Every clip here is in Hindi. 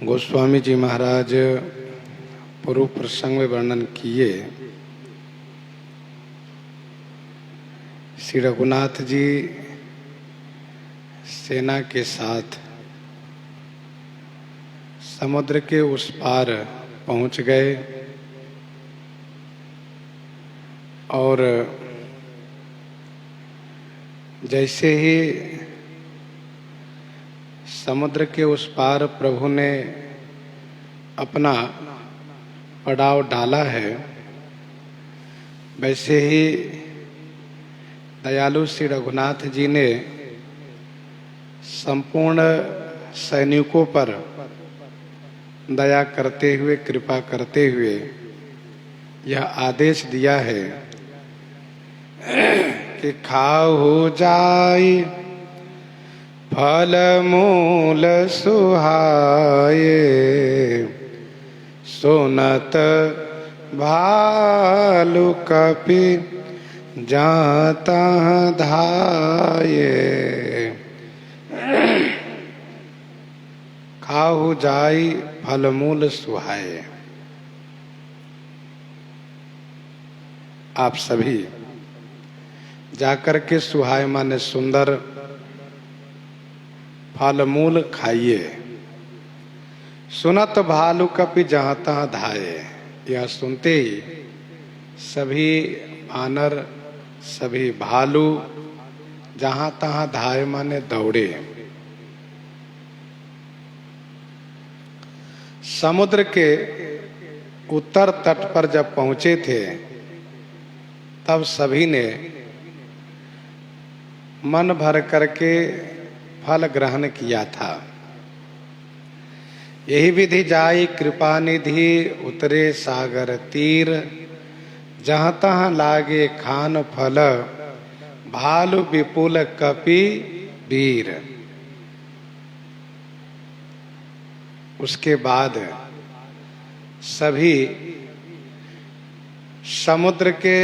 गोस्वामी जी महाराज पूर्व प्रसंग में वर्णन किए। श्री रघुनाथ जी सेना के साथ समुद्र के उस पार पहुंच गए और जैसे ही समुद्र के उस पार प्रभु ने अपना पड़ाव डाला है, वैसे ही दयालु श्री रघुनाथ जी ने संपूर्ण सैनिकों पर दया करते हुए, कृपा करते हुए यह आदेश दिया है कि खाओ जाई फल मूल सुहाए, सुनत भालु कपि जहाँ तहाँ धाये। खाहु जाई फल मूल सुहाए। आप सभी जाकर के सुहाए माने सुंदर फल मूल खाइए। सुनत भालु कपि जहाँ तहाँ धाये। यह सुनते ही सभी वानर, सभी भालू जहाँ तहाँ धाये माने दौड़े। समुद्र के उत्तर तट पर जब पहुंचे थे तब सभी ने मन भर करके फल ग्रहण किया था। यही विधि जाई कृपा निधि, उतरे सागर तीर, जहाँ तहाँ लागे खान फल, भालु विपुल कपि वीर। उसके बाद सभी समुद्र के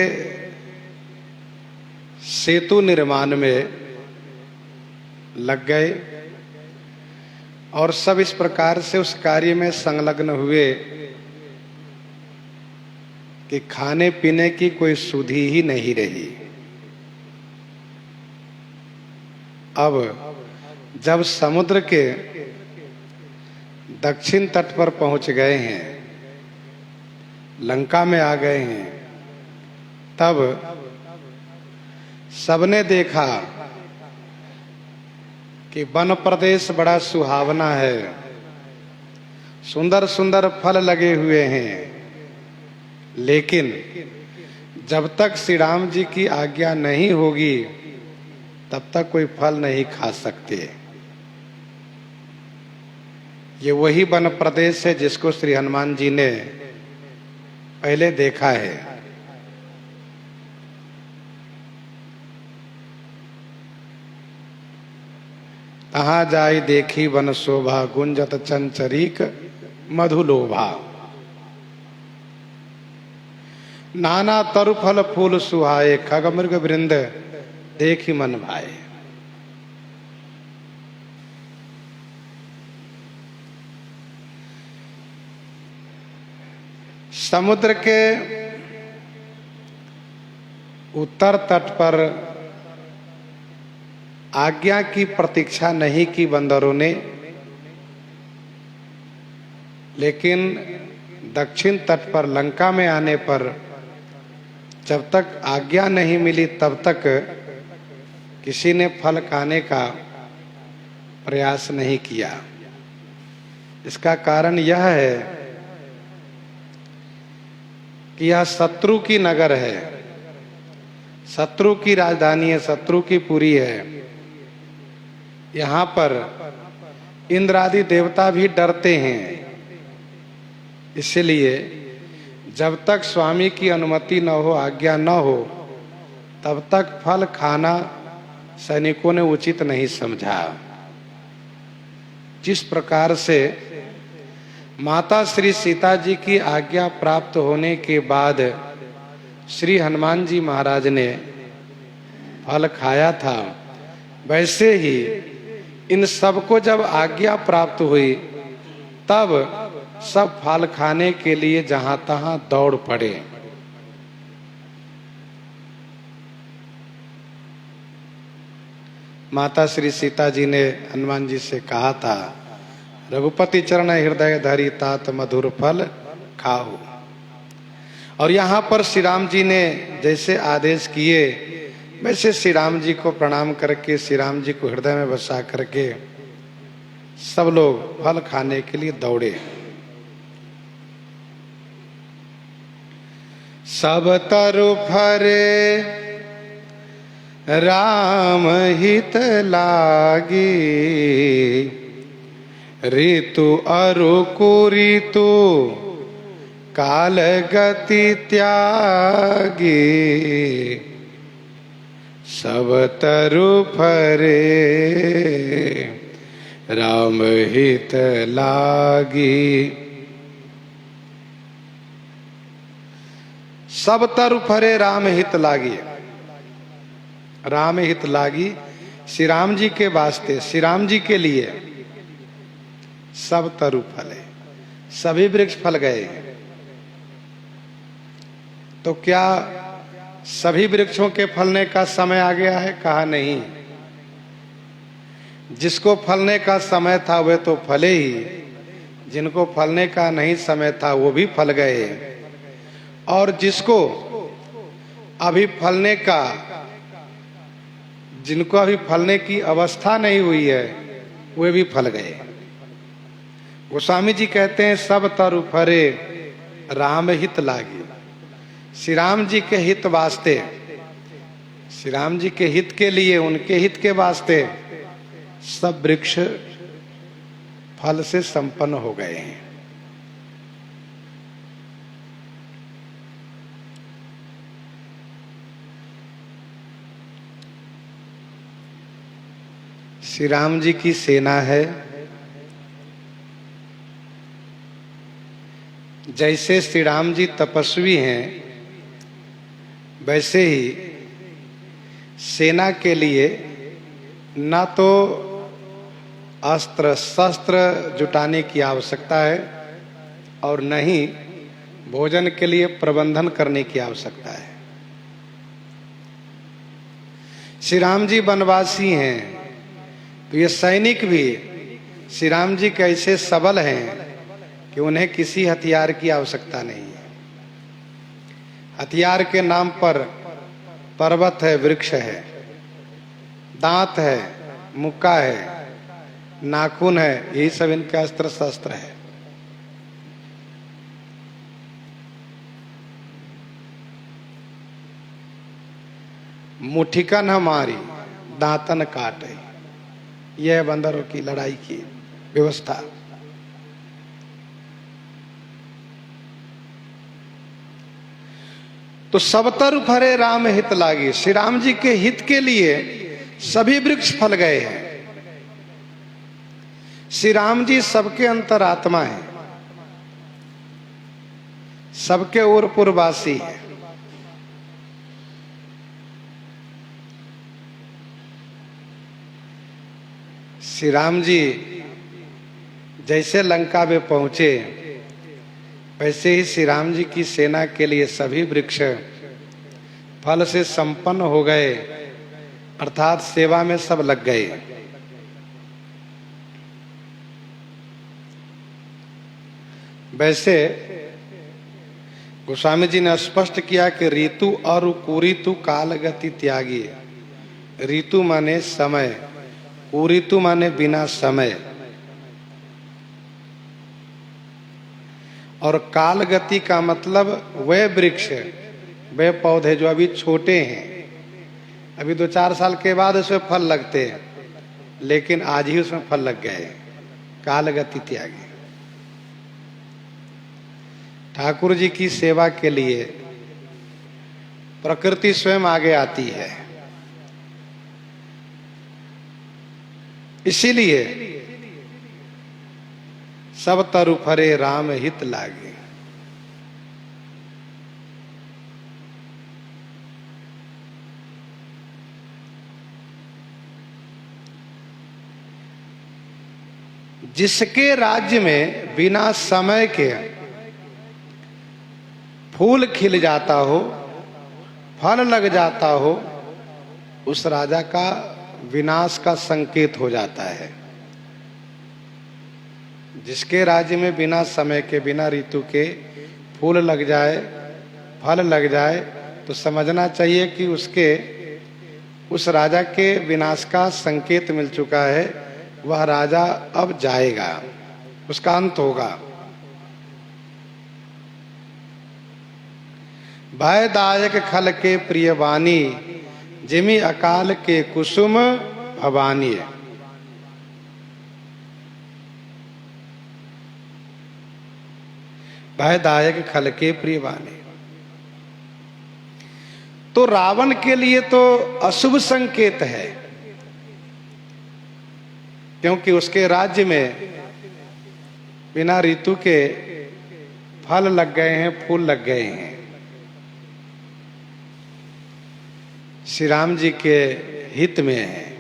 सेतु निर्माण में लग गए और सब इस प्रकार से उस कार्य में संलग्न हुए कि खाने पीने की कोई सुधि ही नहीं रही। अब जब समुद्र के दक्षिण तट पर पहुंच गए हैं, लंका में आ गए हैं, तब सबने देखा कि वन प्रदेश बड़ा सुहावना है, सुंदर सुंदर फल लगे हुए हैं, लेकिन जब तक श्री राम जी की आज्ञा नहीं होगी तब तक कोई फल नहीं खा सकते। ये वही वन प्रदेश है जिसको श्री हनुमान जी ने पहले देखा है। तहाँ जाई देखी वन शोभा, गुंजत चंचरीक मधुलोभा। नाना तरु फल फूल सुहाए, खग मृग वृंद देखी मन भाए। समुद्र के उत्तर तट पर आज्ञा की प्रतीक्षा नहीं की बंदरों ने, लेकिन दक्षिण तट पर लंका में आने पर जब तक आज्ञा नहीं मिली तब तक किसी ने फल खाने का प्रयास नहीं किया। इसका कारण यह है कि यह शत्रु की नगर है, शत्रु की राजधानी है, शत्रु की पुरी है। यहाँ पर इंद्र आदि देवता भी डरते हैं। इसलिए जब तक स्वामी की अनुमति न हो, आज्ञा न हो, तब तक फल खाना सैनिकों ने उचित नहीं समझा। जिस प्रकार से माता श्री सीता जी की आज्ञा प्राप्त होने के बाद श्री हनुमान जी महाराज ने फल खाया था, वैसे ही इन सबको जब आज्ञा प्राप्त हुई तब सब फल खाने के लिए जहां तहां दौड़ पड़े। माता श्री सीता जी ने हनुमान जी से कहा था, रघुपति चरण हृदय धरी तात मधुर फल खाओ। और यहाँ पर श्री राम जी ने जैसे आदेश किए वैसे श्री राम जी को प्रणाम करके श्री राम जी को हृदय में बसा करके सब लोग फल खाने के लिए दौड़े। सब तरु फरे राम हित लागी, ऋतु अरु कुऋतु काल गति त्यागी। सब तरु फरे राम हित लागी। सब तरु फरे राम हित लागी। राम हित लागी श्री राम जी के वास्ते, श्री राम जी के लिए सब तरु फले, सभी वृक्ष फल गए। तो क्या सभी वृक्षों के फलने का समय आ गया है? कहा नहीं। जिसको फलने का समय था वे तो फले ही, जिनको फलने का नहीं समय था वो भी फल गए, और जिसको अभी फलने का, जिनको अभी फलने की अवस्था नहीं हुई है वे भी फल गए। गोस्वामी जी कहते हैं सब तरु फरे राम हित लागी। श्री राम जी के हित वास्ते, श्री राम जी के हित के लिए, उनके हित के वास्ते सब वृक्ष फल से संपन्न हो गए हैं। श्री राम जी की सेना है। जैसे श्री राम जी तपस्वी हैं वैसे ही सेना के लिए ना तो अस्त्र शस्त्र जुटाने की आवश्यकता है और न ही भोजन के लिए प्रबंधन करने की आवश्यकता है। श्री राम जी वनवासी हैं तो ये सैनिक भी श्री राम जी कैसे सबल हैं कि उन्हें किसी हथियार की आवश्यकता नहीं है। हथियार के नाम पर पर्वत है, वृक्ष है, दांत है, मुक्का है, नाखून है, यही सब इनके अस्त्र शस्त्र है। मुठिकन हमारी दांतन काटे, यह बंदरों की लड़ाई की व्यवस्था। तो सब तरु फरे राम हित लागी। श्री राम जी के हित के लिए सभी वृक्ष फल गए हैं। श्री राम जी सबके अंतरात्मा हैं, सबके ओरपुरवासी हैं। श्री राम जी जैसे लंका में पहुंचे वैसे ही श्री राम जी की सेना के लिए सभी वृक्ष फल से संपन्न हो गए, अर्थात सेवा में सब लग गए। वैसे गोस्वामी जी ने स्पष्ट किया कि ऋतु और कुऋतु काल गति त्यागी। ऋतु माने समय, कुऋतु माने बिना समय, और काल गति का मतलब वे वृक्ष, वे पौधे जो अभी छोटे हैं, अभी 2-4 साल के बाद उसमें फल लगते हैं, लेकिन आज ही उसमें फल लग गए। काल गति त्यागी। ठाकुर जी की सेवा के लिए प्रकृति स्वयं आगे आती है। इसीलिए सब तरु फरे राम हित लागे। जिसके राज्य में बिना समय के फूल खिल जाता हो, फल लग जाता हो, उस राजा का विनाश का संकेत हो जाता है। जिसके राज्य में बिना समय के, बिना ऋतु के फूल लग जाए, फल लग जाए, तो समझना चाहिए कि उस राजा के विनाश का संकेत मिल चुका है। वह राजा अब जाएगा, उसका अंत होगा। भयदायक खल के प्रिय वाणी, जिमि अकाल के कुसुम भवानी। भयदायक खल के प्रिय वाणी। तो रावण के लिए तो अशुभ संकेत है, क्योंकि उसके राज्य में बिना ऋतु के फल लग गए हैं, फूल लग गए हैं। श्री राम जी के हित में है।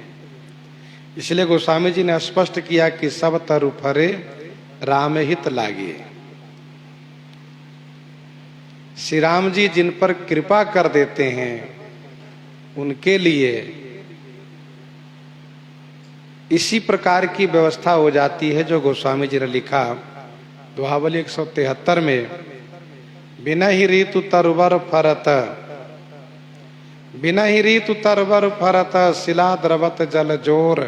इसलिए गोस्वामी जी ने स्पष्ट किया कि सब तरु फरे राम हित लागे। श्री राम जी जिन पर कृपा कर देते हैं उनके लिए इसी प्रकार की व्यवस्था हो जाती है जो गोस्वामी जी ने लिखा दोहावली 173 में। बिना ही ऋतु तरवर फरत, बिना ही ऋतु तरवर फरत, शिला द्रवत जल जोर।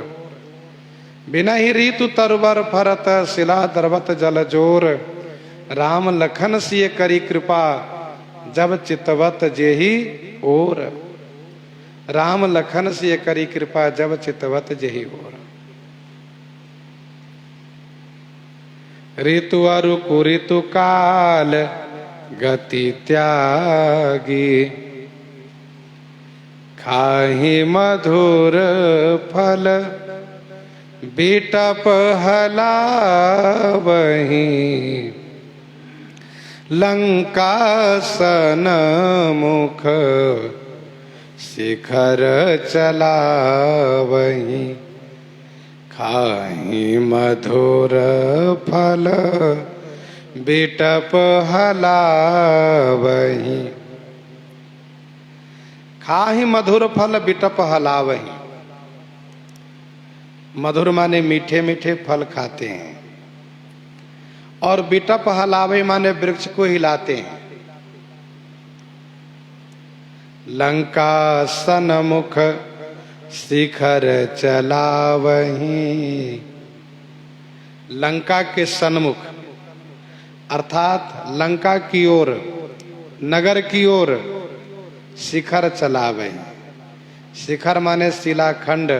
बिना ही ऋतु तरवर फरत, शिला द्रवत जल जोर। राम लखन सिय करी कृपा, जब चितवत जेहि ओर। राम लखन सिय करी कृपा, जब चितवत जेहि ओर। ऋतु अरु कुऋतु काल, गति त्यागी। खाहि मधुर फल, बिटप हलावहि। लंका सन मुख, शिखर चलावहि। खाहि मधुर फल, बिटप हलावहि। खाहि मधुर फल, बिटप हलावहि। मधुर माने मीठे मीठे फल खाते हैं, और बिटप हलावे माने वृक्ष को हिलाते हैं। लंका सनमुख, शिखर चलावहि। लंका के सन्मुख अर्थात लंका की ओर, नगर की ओर शिखर चलावहि। शिखर माने शिलाखंड,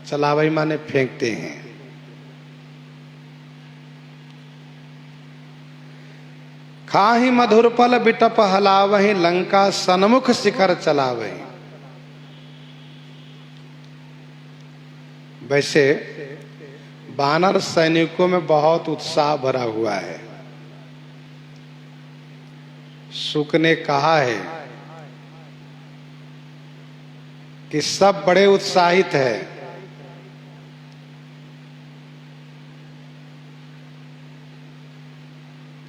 चलावहि माने फेंकते हैं। खाहि मधुर फल, बिटप हलावहि। लंका सन्मुख, शिखर चलावहि। वैसे वानर सैनिकों में बहुत उत्साह भरा हुआ है। शुक ने कहा है कि सब बड़े उत्साहित है।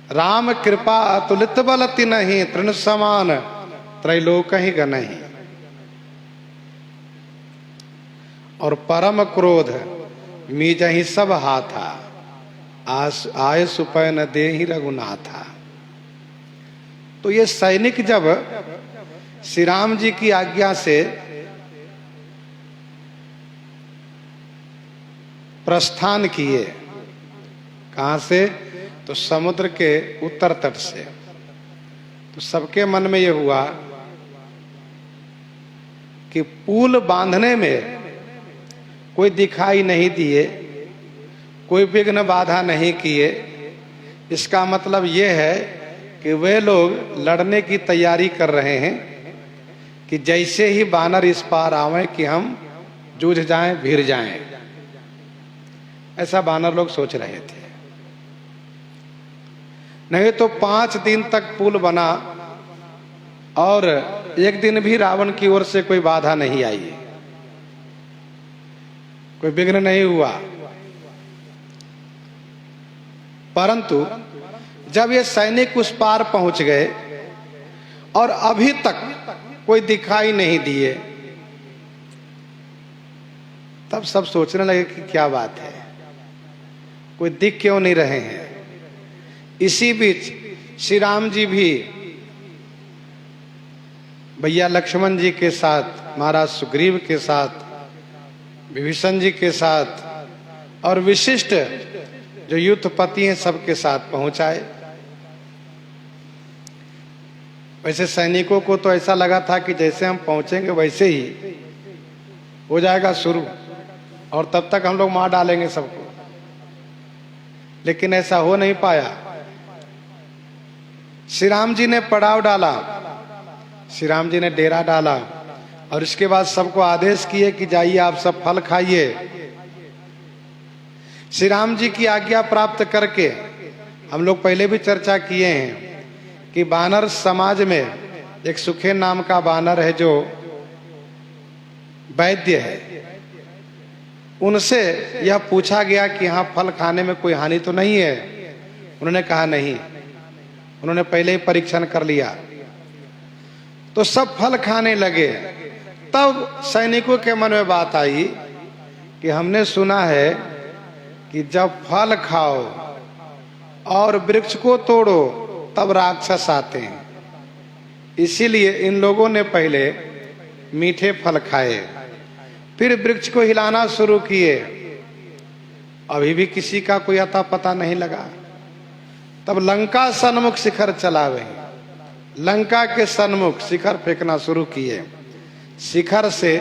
राम कृपा अतुलित बल तिन्हि, तृण समान त्रैलोक ही गनहि। और परम क्रोध मीजहि सब हाथा, आय सुपै न देहि रघुनाथा। तो ये सैनिक जब श्री राम जी की आज्ञा से प्रस्थान किए, कहां से? तो समुद्र के उत्तर तट से, तो सबके मन में यह हुआ कि पुल बांधने में कोई दिखाई नहीं दिए, कोई विघ्न बाधा नहीं किए। इसका मतलब यह है कि वे लोग लड़ने की तैयारी कर रहे हैं कि जैसे ही वानर इस पार आवे कि हम जूझ जाएं, भिड़ जाएं। ऐसा वानर लोग सोच रहे थे। नहीं तो 5 दिन तक पुल बना और एक दिन भी रावण की ओर से कोई बाधा नहीं आई, कोई विघ्न नहीं हुआ। परंतु जब ये सैनिक उस पार पहुंच गए और अभी तक कोई दिखाई नहीं दिए, तब सब सोचने लगे कि क्या बात है, कोई दिख क्यों नहीं रहे हैं। इसी बीच श्री राम जी भी भैया लक्ष्मण जी के साथ, महाराज सुग्रीव के साथ, विभीषण जी के साथ और विशिष्ट जो युद्धपति हैं सबके साथ पहुंचाए। वैसे सैनिकों को तो ऐसा लगा था कि जैसे हम पहुंचेंगे वैसे ही हो जाएगा शुरू और तब तक हम लोग मार डालेंगे सबको, लेकिन ऐसा हो नहीं पाया। श्री राम जी ने पड़ाव डाला, श्री राम जी ने डेरा डाला और इसके बाद सबको आदेश किए कि जाइए आप सब फल खाइए। श्री राम जी की आज्ञा प्राप्त करके हम लोग पहले भी चर्चा किए हैं कि बानर समाज में एक सुखे नाम का बानर है जो वैद्य है। उनसे यह पूछा गया कि यहाँ फल खाने में कोई हानि तो नहीं है। उन्होंने कहा नहीं, उन्होंने पहले ही परीक्षण कर लिया। तो सब फल खाने लगे। तब सैनिकों के मन में बात आई कि हमने सुना है कि जब फल खाओ और वृक्ष को तोड़ो तब राक्षस आते हैं, इसीलिए इन लोगों ने पहले मीठे फल खाए, फिर वृक्ष को हिलाना शुरू किए। अभी भी किसी का कोई अता पता नहीं लगा। तब लंका सन्मुख शिखर चला गई, लंका के सन्मुख शिखर फेंकना शुरू किए। शिखर से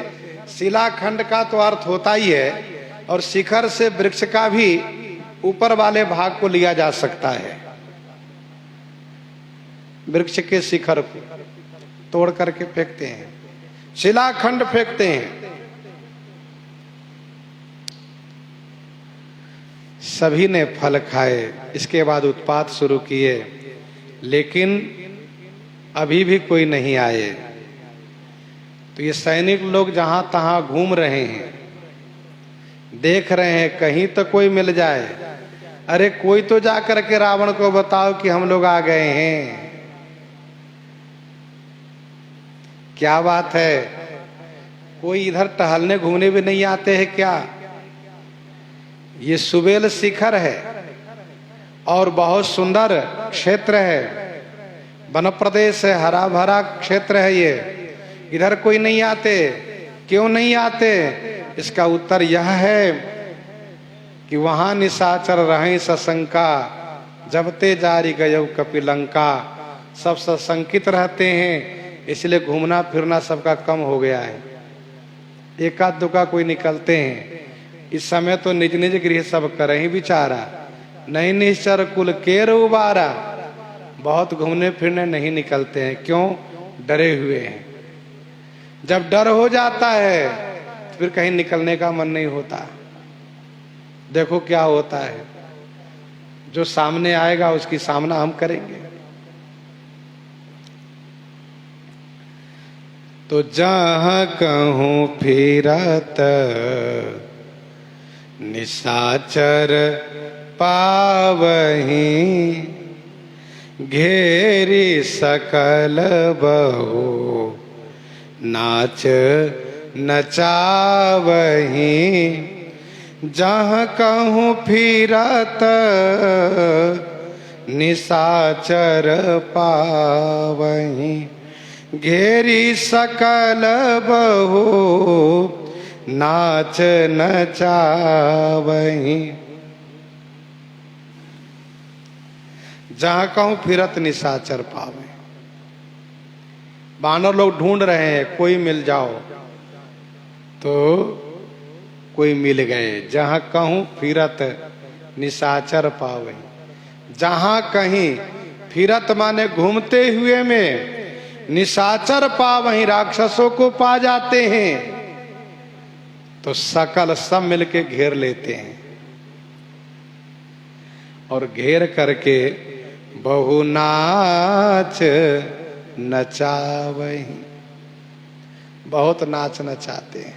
शिलाखंड का तो अर्थ होता ही है और शिखर से वृक्ष का भी ऊपर वाले भाग को लिया जा सकता है। वृक्ष के शिखर को तोड़ करके फेंकते हैं, शिलाखंड फेंकते हैं। सभी ने फल खाए, इसके बाद उत्पात शुरू किए, लेकिन अभी भी कोई नहीं आए। तो ये सैनिक लोग जहां तहां घूम रहे हैं, देख रहे हैं कहीं तो कोई मिल जाए। अरे कोई तो जा करके रावण को बताओ कि हम लोग आ गए हैं। क्या बात है, कोई इधर टहलने घूमने भी नहीं आते हैं क्या? ये सुबेल शिखर है और बहुत सुंदर क्षेत्र है, वन प्रदेश है, हरा भरा क्षेत्र है। ये इधर कोई नहीं आते, क्यों नहीं आते? इसका उत्तर यह है कि वहां निशाचर रहे सशंका, जबते जारी गयो कपिलंका। सब सशंकित रहते हैं, इसलिए घूमना फिरना सबका कम हो गया है। एकाध दुका कोई निकलते हैं। इस समय तो निज निज गृह सब करे ही बिचारा, नहीं निश्चर कुल केर उबारा। बहुत घूमने फिरने नहीं निकलते हैं, क्यों? डरे हुए हैं। जब डर हो जाता है फिर कहीं निकलने का मन नहीं होता। देखो क्या होता है, जो सामने आएगा उसकी सामना हम करेंगे। तो जहाँ कहूँ फिरत निशाचर पावहीं, घेरी सकल बहु नाच नचावहीं। जहाँ कहूँ फिरत निशाचर पावहीं, घेरी सकल बहु नाच नचावहीं। जहाँ कहूँ फिरत निशाचर पावे। बानर लोग ढूंढ रहे हैं, कोई मिल जाओ, तो कोई मिल गए। जहाँ कहूँ फिरत निशाचर पावे। जहाँ कहीं फिरत माने घूमते हुए में निशाचर पावहीं, राक्षसों को पा जाते हैं, तो सकल सब मिलके घेर लेते हैं और घेर करके बहु नाच नचावहीं, बहुत नाच नचाते हैं।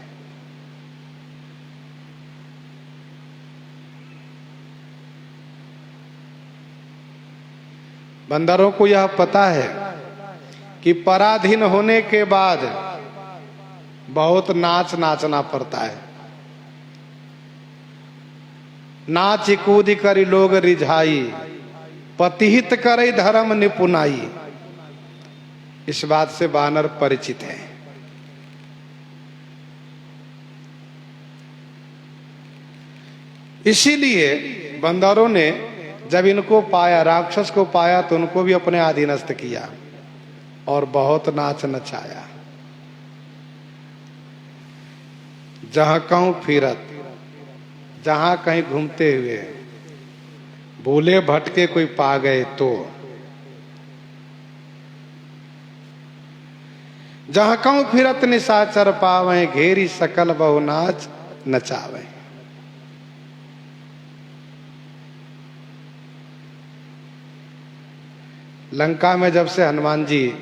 बंदरों को यह पता है कि पराधीन होने के बाद बहुत नाच नाचना पड़ता है। नाच कूद करी लोग रिझाई, पतिहित करे धर्म निपुनाई। इस बात से वानर परिचित है। इसीलिए बंदरों ने जब इनको पाया, राक्षस को पाया, तो उनको भी अपने अधीनस्थ किया और बहुत नाच नचाया। जहां कहूं फिरत, जहां कहीं घूमते हुए भूले भटके कोई पा गए तो, जहां कहूं फिरत निशाचर पावे, घेरी सकल बहु नाच नचावे। लंका में जब से हनुमान जी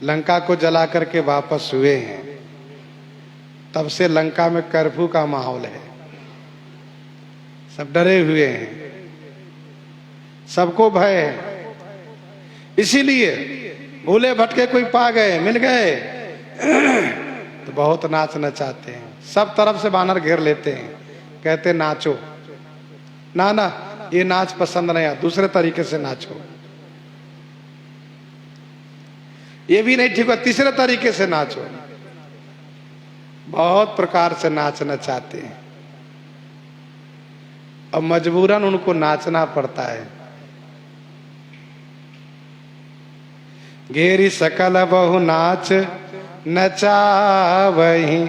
लंका को जला करके वापस हुए हैं, तब से लंका में कर्फ्यू का माहौल है। सब डरे हुए हैं, सबको भय है। इसीलिए भूले भटके कोई पा गए, मिल गए तो बहुत नाच नचाते हैं। सब तरफ से वानर घेर लेते हैं, कहते नाचो। ना ना, ये नाच पसंद नहीं, दूसरे तरीके से नाचो। ये भी नहीं ठीक है, तीसरे तरीके से नाचो। बहुत प्रकार से नाच नचाते हैं और मजबूरन उनको नाचना पड़ता है। घेरी सकल बहु नाच नचावहीं।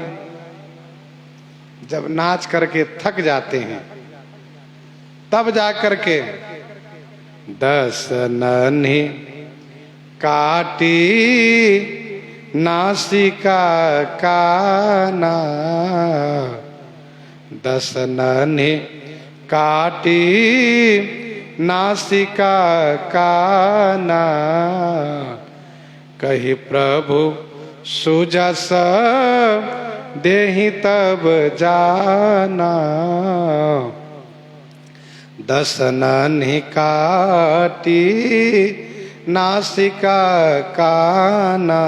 जब नाच करके थक जाते हैं, तब जाकर के 10 नन्ही काटी नासिका काना। 10 नन्ही काटी नासिका काना। कही प्रभु सुजस देहि तब जाना। 10 नन्ही काटी नासिका काना।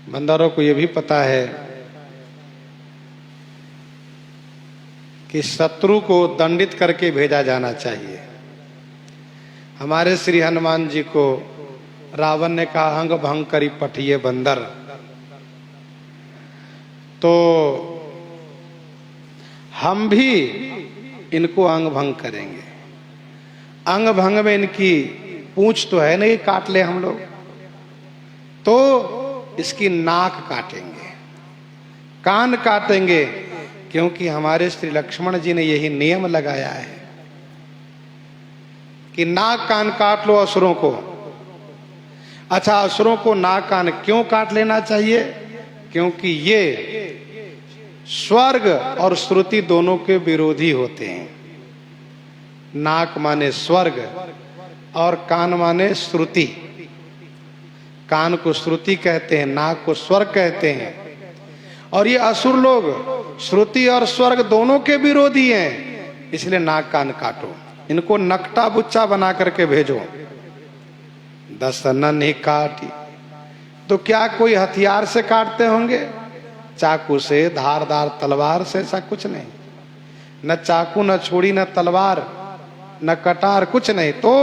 बंदरों को यह भी पता है कि शत्रु को दंडित करके भेजा जाना चाहिए। हमारे श्री हनुमान जी को रावण ने कहा अंग भंग करी पठिए बंदर, तो हम भी इनको अंग भंग करेंगे। अंग भंग में इनकी पूंछ तो है नहीं, काट ले हम लोग, तो इसकी नाक काटेंगे, कान काटेंगे, क्योंकि हमारे श्री लक्ष्मण जी ने यही नियम लगाया है कि नाक कान काट लो असुरों को। अच्छा, असुरों को नाक कान क्यों काट लेना चाहिए? क्योंकि ये स्वर्ग और श्रुति दोनों के विरोधी होते हैं। नाक माने स्वर्ग और कान माने श्रुति। कान को श्रुति कहते हैं, नाक को स्वर्ग कहते हैं। और ये असुर लोग श्रुति और स्वर्ग दोनों के विरोधी हैं, इसलिए नाक कान काटो, इनको नकटा बुच्चा बना करके भेजो। 10 नन्ही काटी, तो क्या कोई हथियार से काटते होंगे? चाकू से, धारदार तलवार से? ऐसा कुछ नहीं, न चाकू, न छुरी, न तलवार, न कटार, कुछ नहीं। तो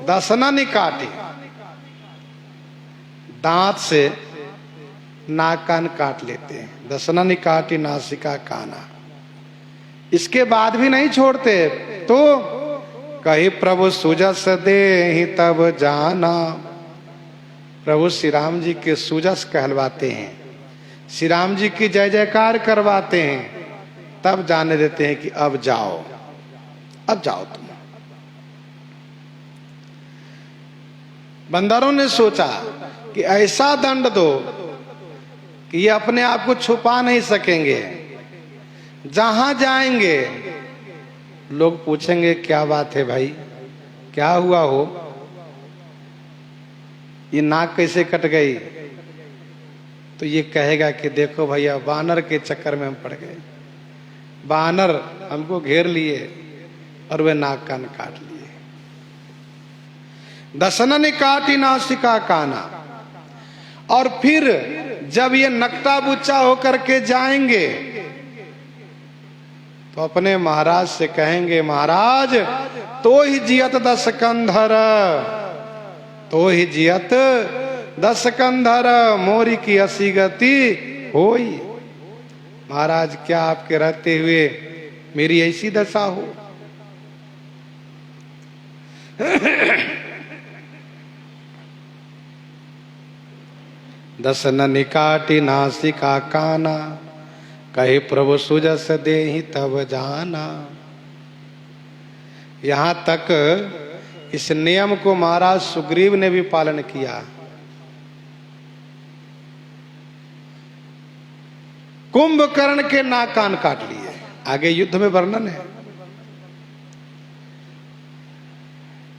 10 नन्ही काटी, दांत से नाक कान काट लेते हैं। 10 नन्ही काटी नासिका काना। इसके बाद भी नहीं छोड़ते, तो कही प्रभु सुजस देहि तब जाना। प्रभु श्री राम जी के सुजस कहलवाते हैं, श्री राम जी की जय जयकार करवाते हैं, तब जाने देते हैं कि अब जाओ, अब जाओ तुम। बंदरों ने सोचा कि ऐसा दंड दो कि ये अपने आप को छुपा नहीं सकेंगे। जहां जाएंगे लोग पूछेंगे क्या बात है भाई, क्या हुआ हो, ये नाक कैसे कट गई? तो ये कहेगा कि देखो भैया, वानर के चक्कर में हम पड़ गए, वानर हमको घेर लिए, और वे नाक कान काट लिए। दसनन काटी नासिका काना। और फिर जब ये नकटा बुच्चा होकर के जाएंगे तो अपने महाराज से कहेंगे, महाराज तो ही जियत 10 कंधर, तो ही जियत 10 कंधर, मोरी की 80 गति होई। महाराज क्या आपके रहते हुए मेरी ऐसी दशा हो। दसनन काटी नासिका काना, कहे प्रभु सुजस देहि तब जाना। यहां तक इस नियम को महाराज सुग्रीव ने भी पालन किया। कुंभकर्ण के नाक कान काट लिए। आगे युद्ध में वर्णन है।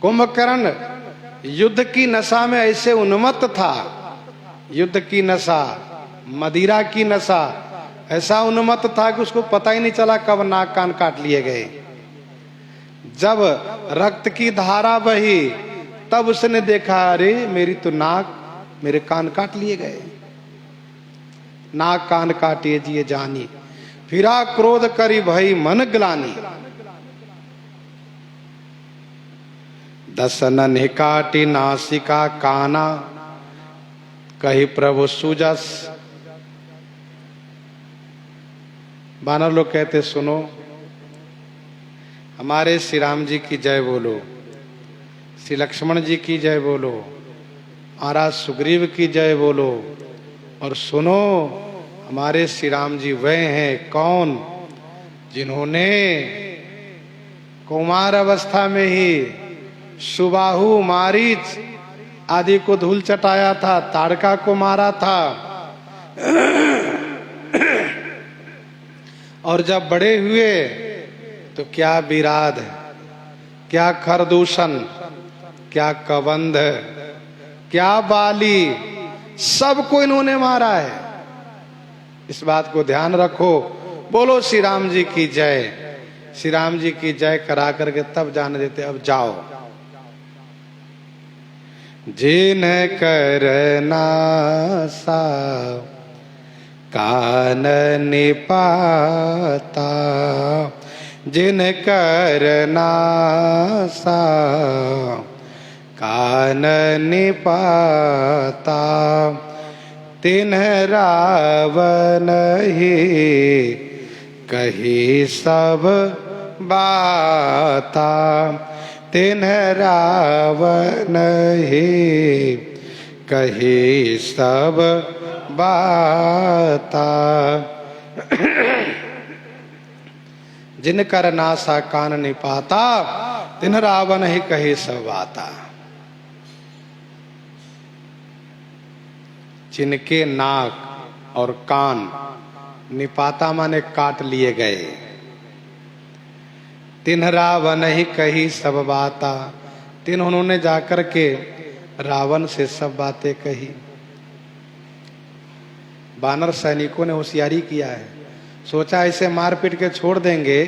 कुंभकर्ण युद्ध की नशा में ऐसे उन्मत्त था, युद्ध की नशा, मदिरा की नशा, ऐसा उन्मत्त था कि उसको पता ही नहीं चला कब नाक कान काट लिए गए। जब रक्त की धारा बही तब उसने देखा, अरे मेरी तो नाक, मेरे कान काट लिए गए। नाक कान काटिए जिए जानी, फिरा क्रोध करी भई मन ग्लानी। दसनन काटी नासिका काना, कही प्रभु सुजस। बानर लोग कहते, सुनो, हमारे श्री राम जी की जय बोलो, श्री लक्ष्मण जी की जय बोलो, महाराज सुग्रीव की जय बोलो। और सुनो, हमारे श्री राम जी वह हैं कौन जिन्होंने कुमार अवस्था में ही सुबाहु, मारीच आदि को धूल चटाया था, ताड़का को मारा था, और जब बड़े हुए तो क्या विराध, क्या खरदूषण, क्या कबंध, क्या बाली, सबको इन्होंने मारा है। इस बात को ध्यान रखो। बोलो श्री राम जी की जय। श्री राम जी की जय करा करके तब जाने देते, अब जाओ। जिन करना सा कानन पाता, जिन करना सा कानन पाता, तिन्ह रावण ही कही सब बाता, तिन्ह रावण ही कही सब बाता। जिन कर नासा कान निपाता, तिन्ह रावण ही कही सब बाता। जिनके नाक और कान निपाता माने काट लिए गए, तिन्ह रावण ही कही सब बाता, तिन उन्होंने जाकर के रावण से सब बातें कही। वानर सैनिकों ने होशियारी किया है, सोचा इसे मार पीट के छोड़ देंगे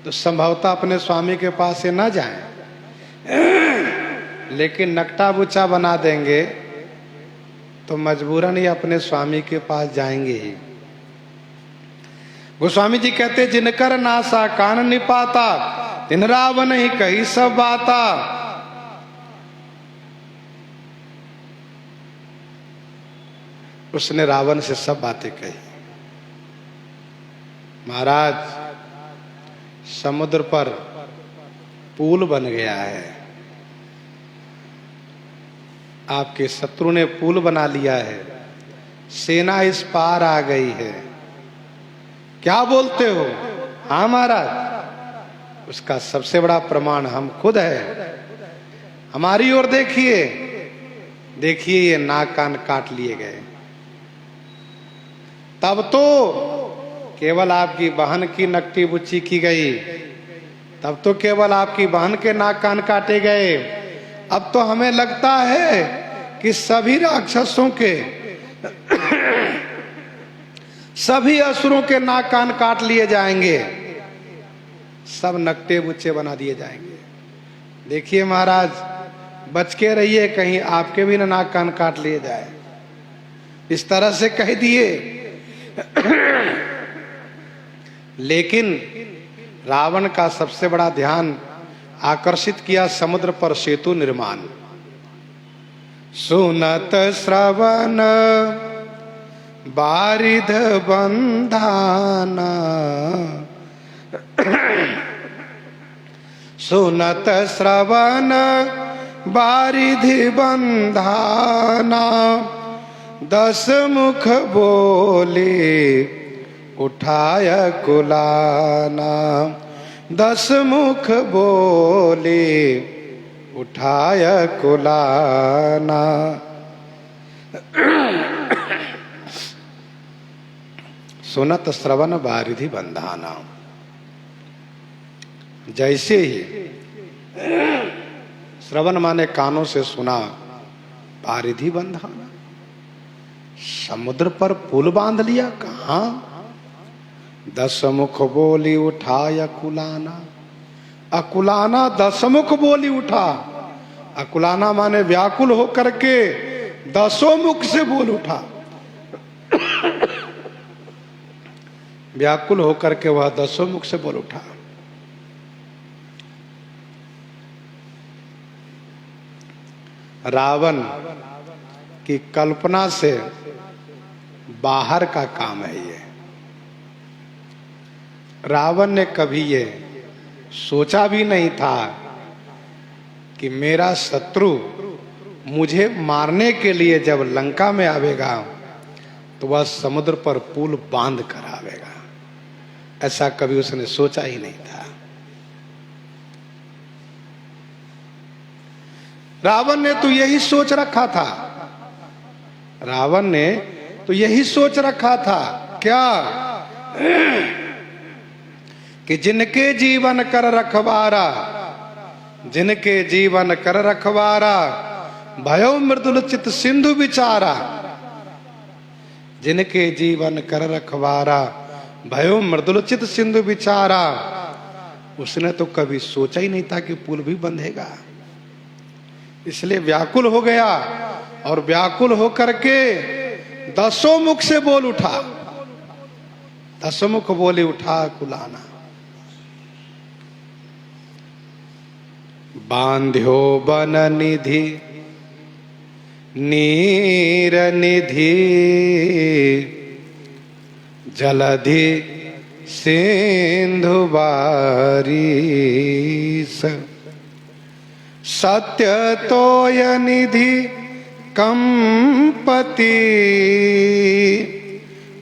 तो संभवतः अपने स्वामी के पास से न जाएं, लेकिन नकटा बुच्चा बना देंगे तो मजबूरन ही अपने स्वामी के पास जाएंगे ही। गोस्वामी जी कहते, जिनकर नासा कान निपाता, तिन रावण ही कही सब बाता। उसने रावण से सब बातें कही। महाराज, समुद्र पर पुल बन गया है, आपके शत्रु ने पुल बना लिया है, सेना इस पार आ गई है, क्या बोलते हो? हाँ महाराज, उसका सबसे बड़ा प्रमाण हम खुद है। हमारी ओर देखिए, देखिए ये नाक कान काट लिए गए। तब तो केवल आपकी बहन की नकटी बुच्ची की गई, तब तो केवल आपकी बहन के नाक कान काटे गए। अब तो हमें लगता है कि सभी राक्षसों के सभी असुरों के नाक कान काट लिए जाएंगे। सब नकटे बुच्चे बना दिए जाएंगे। देखिए महाराज, बच के रहिए, कहीं आपके भी ना नाक कान काट लिए जाए, इस तरह से कह दिए। लेकिन रावण का सबसे बड़ा ध्यान आकर्षित किया समुद्र पर सेतु निर्माण। सुनत श्रवण बारिध बंधाना, सुनत श्रवण बारिधि बंधाना, 10 मुख बोले उठाय कुलाना, 10 मुख बोले उठाय कुलाना। सुनत श्रवण बारिधि बंधाना, जैसे ही श्रवण माने कानों से सुना, बारिधि बंधाना, समुद्र पर पुल बांध लिया। कहां? 10 मुख बोली उठाय अकुलाना। अकुलाना 10 मुख बोली उठा। अकुलाना माने व्याकुल होकर के 10 मुख से बोल उठा। व्याकुल होकर के वह 10 मुख से बोल उठा। रावण की कल्पना से बाहर का काम है ये। रावण ने कभी ये सोचा भी नहीं था कि मेरा शत्रु मुझे मारने के लिए जब लंका में आवेगा तो वह समुद्र पर पुल बांध कर आवेगा। ऐसा कभी उसने सोचा ही नहीं था। रावण ने तो यही सोच रखा था। रावण ने तो यही सोच रखा था। क्या? कि जिनके जीवन कर रखवारा, जिनके जीवन कर रखवारा, भयो मृदुल चित सिंधु विचारा। जिनके जीवन कर रखवारा, भयो मृदुल चित सिंधु विचारा। उसने तो कभी सोचा ही नहीं था कि पुल भी बंधेगा। इसलिए व्याकुल हो गया और व्याकुल होकर के 10 मुख से बोल उठा। 10 मुख बोले उठा कुलाना। बांध्यो बन निधि नीर निधि, जलधि सिंधु बारिश। सत्य तोय निधि कंपति,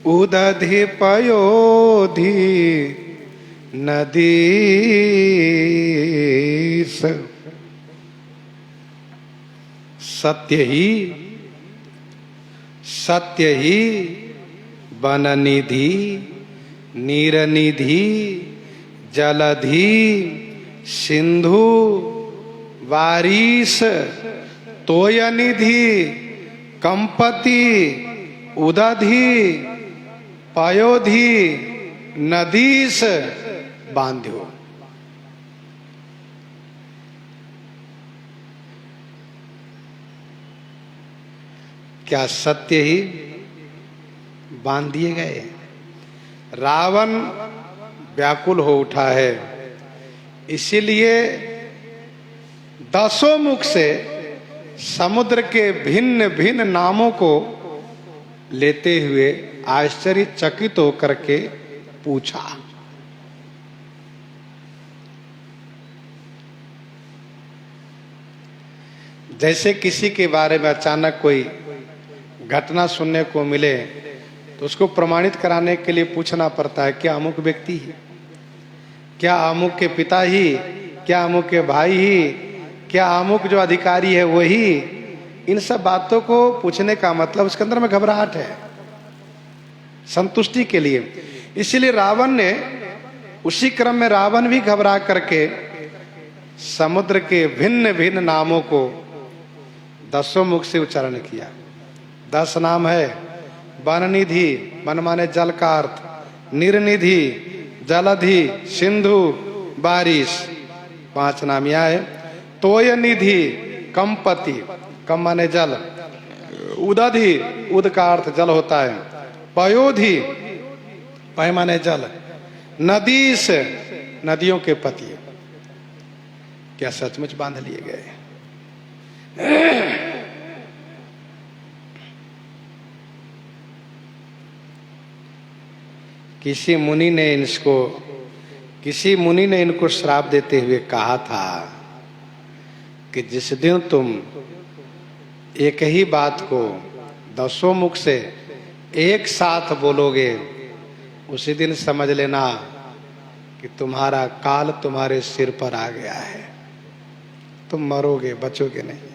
उदधि पयोधि नदीस। सत्य ही वन निधि, नीर निधि, जलधि, सिंधु वारिस, तोय निधि, कंपति, उदधि, पयोधि, नदीस बांध्यो। क्या सत्य ही बांध दिए गए? रावण व्याकुल हो उठा है, इसीलिए 10 मुख से समुद्र के भिन्न भिन्न नामों को लेते हुए आश्चर्यचकित होकर के पूछा। जैसे किसी के बारे में अचानक कोई घटना सुनने को मिले तो उसको प्रमाणित कराने के लिए पूछना पड़ता है, क्या अमुक व्यक्ति ही, क्या अमुक के पिता ही, क्या अमुक के भाई ही, क्या अमुक जो अधिकारी है वही। इन सब बातों को पूछने का मतलब उसके अंदर में घबराहट है, संतुष्टि के लिए। इसीलिए रावण ने उसी क्रम में रावण भी घबरा करके समुद्र के भिन्न भिन्न नामों को 10 मुख से उच्चारण किया। 10 नाम है। वननिधि, मन माने जल का अर्थ, निर्निधि, जलधि, सिंधु, बारिश, 5 नाम यह है। तोय निधि कंपति, कम माने जल, उदधि, उद का अर्थ जल होता है, पयोधि, पय माने जल, नदीश, नदियों के पति। क्या सचमुच बांध लिए गए? किसी मुनि ने इनको श्राप देते हुए कहा था कि जिस दिन तुम एक ही बात को 10 मुख से एक साथ बोलोगे, उसी दिन समझ लेना कि तुम्हारा काल तुम्हारे सिर पर आ गया है, तुम मरोगे, बचोगे नहीं।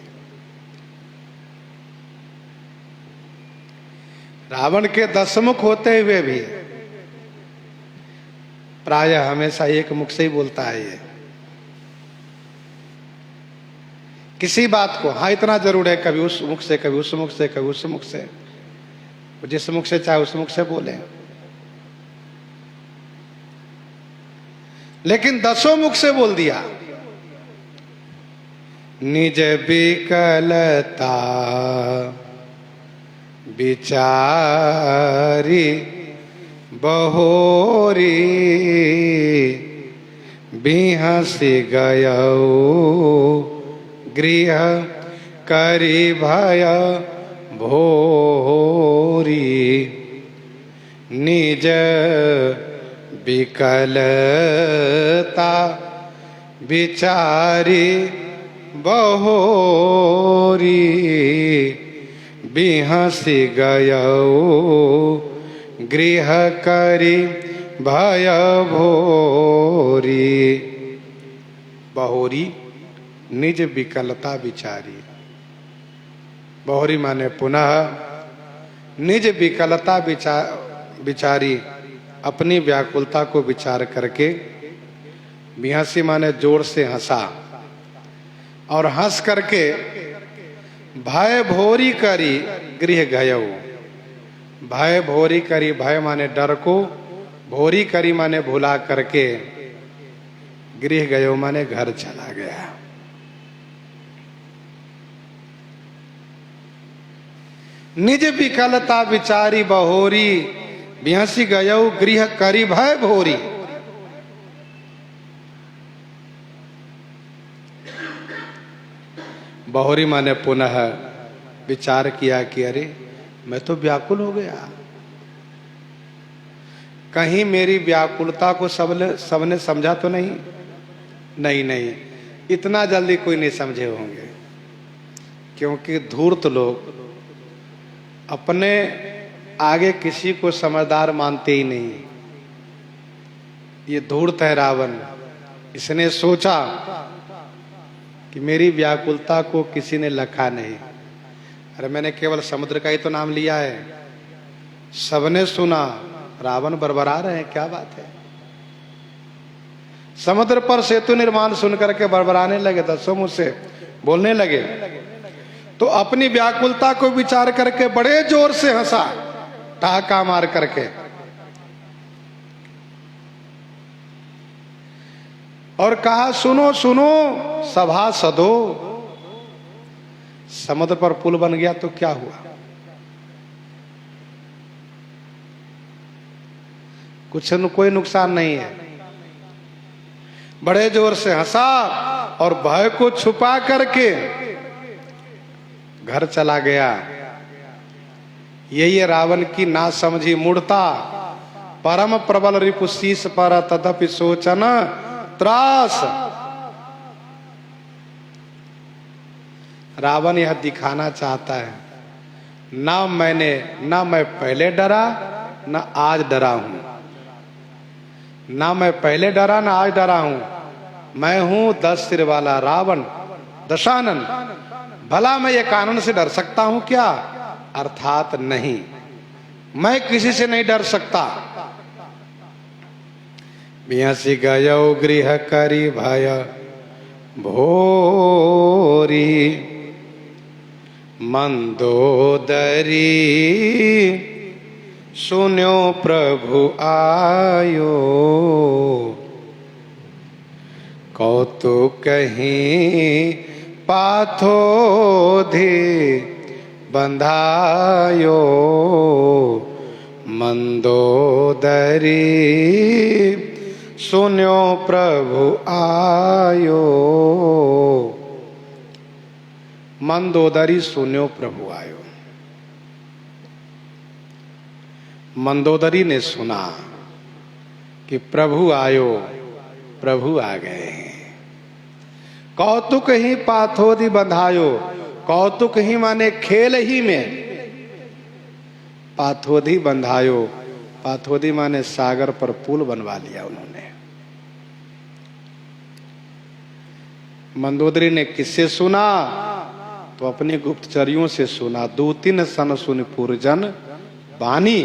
रावण के 10 मुख होते हुए भी प्रायः हमेशा एक मुख से ही बोलता है ये किसी बात को। हाँ, इतना जरूर है, कभी उस मुख से, कभी उस मुख से, कभी उस मुख से, जिस मुख से चाहे उस मुख से बोले, लेकिन 10 मुख से बोल दिया। निज विकलता विचारी बहोरी, बिहसी गयौ गृह करी भय भोरी। निज विकलता विचारी बहोरी, बिहसी गयौ गृह करी भय भोरी। बहोरी निज विकलता विचारी, बहोरी माने पुनः, निज विकलता विचारी, अपनी व्याकुलता को विचार करके, बिहसी माने जोर से हंसा, और हंस करके भय भोरी करी गृह गयौ। भय भोरी करी, भय माने डर को, भोरी करी माने भुला करके, गृह गयो माने घर चला गया। निज विकलता विचारी बहोरी, बिहसी गयौ गृह करी भय भोरी। बहोरी माने पुनः विचार किया कि अरे मैं तो व्याकुल हो गया, कहीं मेरी व्याकुलता को सबने समझा तो नहीं? नहीं, इतना जल्दी कोई नहीं समझे होंगे, क्योंकि धूर्त लोग अपने आगे किसी को समझदार मानते ही नहीं। ये धूर्त है रावण, इसने सोचा कि मेरी व्याकुलता को किसी ने लखा नहीं। अरे मैंने केवल समुद्र का ही तो नाम लिया है, सबने सुना, रावण बरबरा रहे हैं, क्या बात है। समुद्र पर सेतु निर्माण सुनकर के बरबराने लगे, 10 मुख से बोलने लगे। तो अपनी व्याकुलता को विचार करके बड़े जोर से हंसा, ठहाका मार करके, और कहा सुनो सुनो सभासदो, समुद्र पर पुल बन गया तो क्या हुआ? कोई नुकसान नहीं है। बड़े जोर से हंसा और भय को छुपा करके घर चला गया। यही है रावण की नासमझी मूढ़ता। परम प्रबल रिपुशीस पर तदपि सोचन त्रास। रावण यह दिखाना चाहता है, ना मैं पहले डरा, ना आज डरा हूं, ना मैं पहले डरा ना आज डरा हूं। मैं हूं 10 सिर वाला रावण दशानन। भला मैं ये कानून से डर सकता हूं क्या? अर्थात नहीं, मैं किसी से नहीं डर सकता। बिहसी गयो गृह करी भय भोरी, मंदोदरी सुन्यो प्रभु आयो। कौतुक कहीं पाथोधि बंधायो मंदोदरी सुन्यो प्रभु आयो। मंदोदरी सुन्यो प्रभु आयो। मंदोदरी ने सुना कि प्रभु आयो, प्रभु आ गए हैं। कौतुक ही पाथोधि बंधायो, कौतुक ही माने खेल ही में, पाथोधि बंधायो, पाथोधि माने सागर पर पुल बनवा लिया उन्होंने। मंदोदरी ने किससे सुना? तो अपने गुप्तचरियों से सुना। 2-3 सन सुन पुरजन बानी,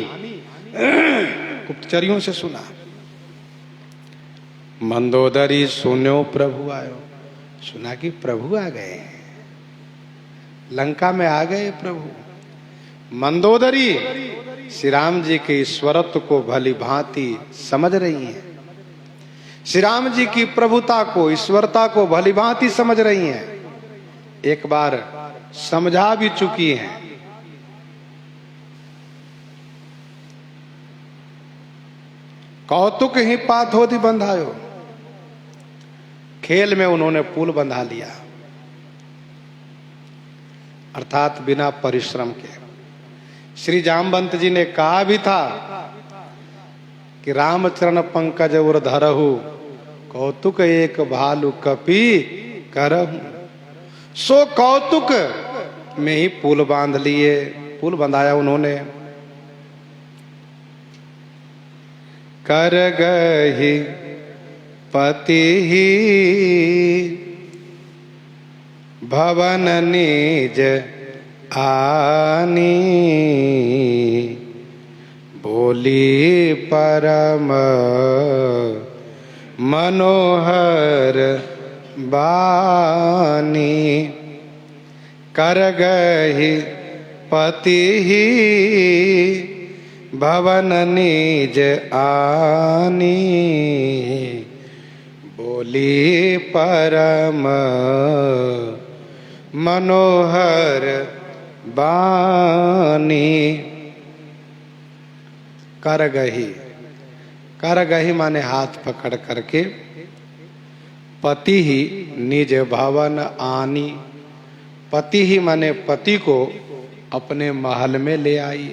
गुप्तचरियों से सुना। मंदोदरी सुन्यो प्रभु आयो, सुना कि प्रभु आ गए, लंका में आ गए प्रभु। मंदोदरी श्री राम जी के ईश्वरत्व को भली भांति समझ रही हैं, श्री राम जी की प्रभुता को, ईश्वरता को भली भांति समझ रही हैं, एक बार समझा भी चुकी हैं। कौतुक ही पाथोधि बंधायो, खेल में उन्होंने पुल बंधा लिया, अर्थात बिना परिश्रम के। श्री जामवंत जी ने कहा भी था कि रामचरण पंकज उर धरहु, कौतुक एक भालु कपि करहु। सो कौतुक में ही पुल बांध लिए, पुल बंधाया उन्होंने। कर गही पति ही भवन निज आनी, बोली परम मनोहर बानी। कर गही पति ही भवन निज आनी, बोली परम मनोहर बानी। कर गही, कर गही माने हाथ पकड़ करके, पति ही निज भवन आनी, पति ही माने पति को अपने महल में ले आई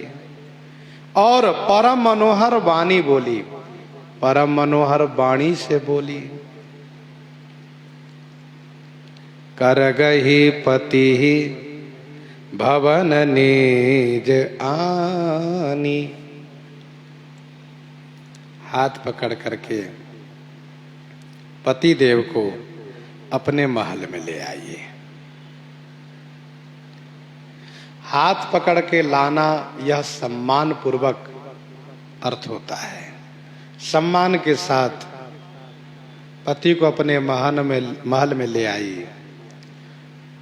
और परम मनोहर वाणी बोली, परम मनोहर वाणी से बोली। कर गही पति ही भवन निज आनी, हाथ पकड़ करके पति देव को अपने महल में ले आइए। हाथ पकड़ के लाना यह सम्मान पूर्वक अर्थ होता है। सम्मान के साथ पति को अपने महल में ले आई,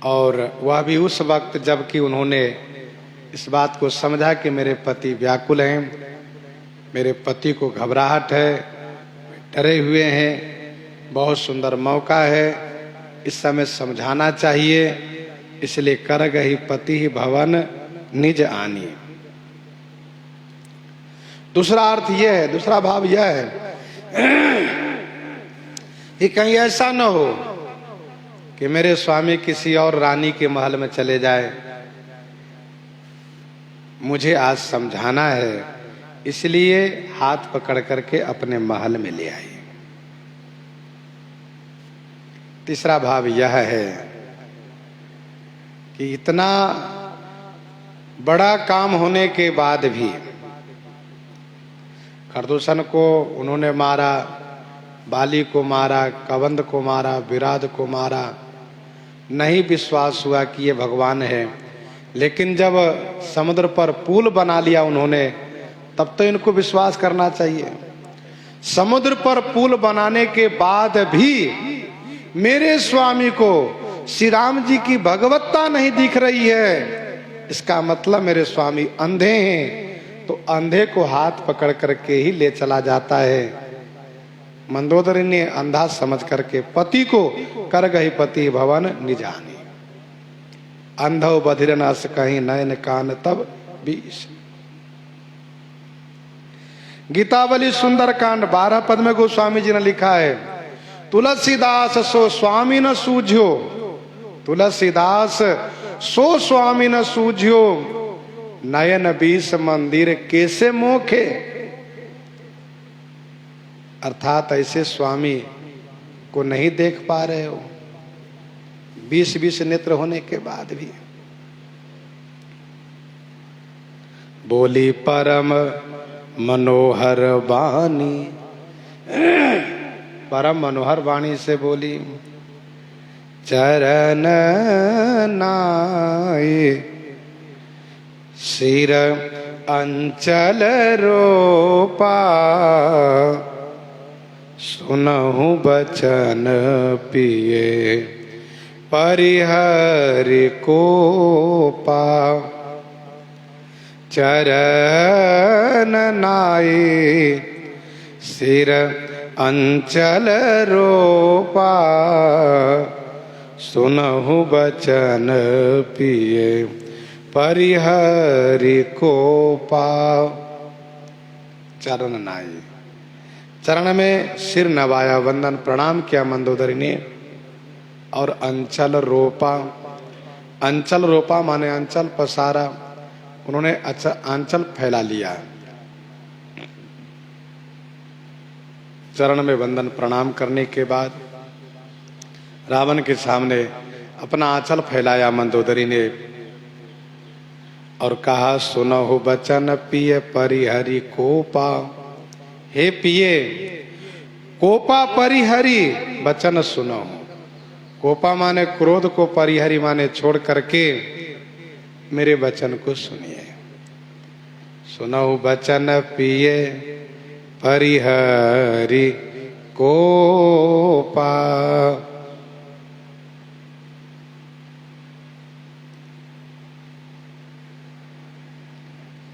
और वह भी उस वक्त जबकि उन्होंने इस बात को समझा कि मेरे पति व्याकुल हैं, मेरे पति को घबराहट है, डरे हुए हैं, बहुत सुंदर मौका है, इस समय समझाना चाहिए, इसलिए कर गही पति ही भवन निज आनी। दूसरा अर्थ यह है, दूसरा भाव यह है कि कहीं ऐसा न हो कि मेरे स्वामी किसी और रानी के महल में चले जाए, मुझे आज समझाना है, इसलिए हाथ पकड़ करके अपने महल में ले आई। तीसरा भाव यह है कि इतना बड़ा काम होने के बाद भी खरदूषण को उन्होंने मारा, बाली को मारा, कबंध को मारा, विराध को मारा, नहीं विश्वास हुआ कि ये भगवान है। लेकिन जब समुद्र पर पुल बना लिया उन्होंने, तब तो इनको विश्वास करना चाहिए। समुद्र पर पुल बनाने के बाद भी मेरे स्वामी को श्री राम जी की भगवत्ता नहीं दिख रही है, इसका मतलब मेरे स्वामी अंधे हैं। तो अंधे को हाथ पकड़ करके ही ले चला जाता है। मंदोदरी ने अंदाज समझ करके पति को कर गई पति भवन निजानी, अंधो बधिर अस कहीं नयन कान तब बीस। गीतावली सुंदर कांड 12 पद में गोस्वामी जी ने लिखा है, तुलसीदास सो स्वामी न सूझ्यो, तुलसीदास सो स्वामी न सूझ्यो, नयन बीस मंदिर कैसे मोखे। अर्थात ऐसे स्वामी को नहीं देख पा रहे हो 20-20 नेत्र होने के बाद भी। बोली परम मनोहर वाणी, परम मनोहर वाणी से बोली, चरण नाये सिर अंचल रोपा, सुनहु बचन पिए परिहरि को पा। चरण नाये सिर अंचल रोपा, सुनहु बचन पिए परिहरि को पा। चरण नाये, चरण में सिर नवाया, वंदन प्रणाम किया मंदोदरी ने। और अंचल रोपा, अंचल रोपा माने अंचल पसारा, उन्होंने अच्छा अंचल फैला लिया। चरण में वंदन प्रणाम करने के बाद रावण के सामने अपना आंचल फैलाया मंदोदरी ने और कहा, सुनहु बचन पिए परिहरि कोपा। हे पिए, कोपा परिहरि बचन सुनो। कोपा माने क्रोध को, परिहरि माने छोड़ करके मेरे वचन को सुनिए। सुनहु बचन पिए परिहरि कोपा।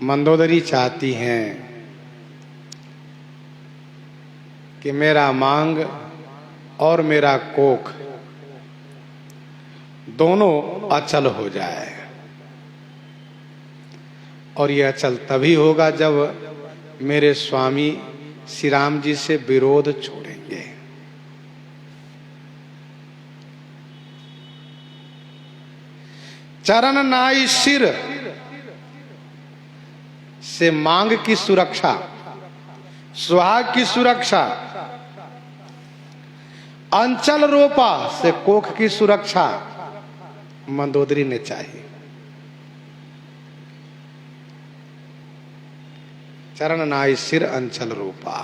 मंदोदरी चाहती हैं कि मेरा मांग और मेरा कोख दोनों अचल हो जाए। और यह अचल तभी होगा जब मेरे स्वामी श्री राम जी से विरोध छोड़ेंगे। चरण नाई सिर से मांग की सुरक्षा, सुहाग की सुरक्षा, अंचल रोपा से कोख की सुरक्षा मंदोदरी ने चाहिए। चरण नाई सिर अंचल रोपा।